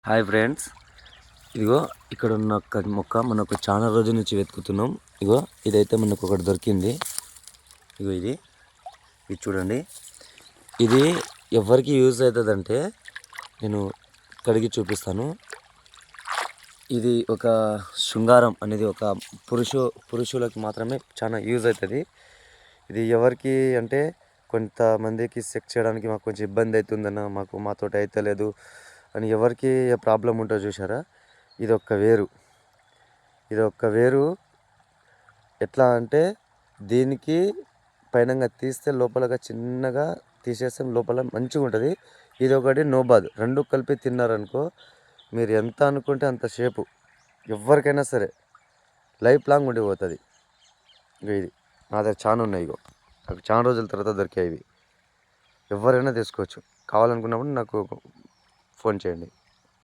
Hi friends, ఇదిగో ఇక్కడ ఉన్న మొక్క మనకు చాలా రోజుల నుంచి వెతుకుతున్నాం. ఇగో ఇదైతే మనకు ఒకటి దొరికింది. ఇగో ఇది చూడండి. ఇది ఎవరికి యూజ్ అవుతుందంటే నేను కడిగి చూపిస్తాను. ఇది ఒక శృంగారం అనేది ఒక పురుషులకు మాత్రమే చాలా యూజ్ అవుతుంది. ఇది ఎవరికి అంటే కొంతమందికి సెక్స్ చేయడానికి మాకు కొంచెం ఇబ్బంది అవుతుందన్న, మాతో అయితే లేదు అని ఎవరికి ప్రాబ్లం ఉంటుందో చూసారా. ఇది ఒక్క వేరు ఎట్లా అంటే దీనికి పైనంగా తీస్తే లోపలగా చిన్నగా తీసేస్తే లోపల మంచిగా ఉంటుంది. ఇది ఒకటి నోబాద్, రెండు కలిపి తిన్నారనుకో మీరు ఎంత అనుకుంటే అంతసేపు ఎవరికైనా సరే లైఫ్ లాంగ్ ఉండిపోతుంది. ఇది నా దగ్గర చాలా ఉన్నాయి. నాకు చాలా రోజుల తర్వాత దొరికాయి. ఇవి ఎవరైనా తీసుకోవచ్చు. కావాలనుకున్నప్పుడు నాకు ఫోన్ చేయండి.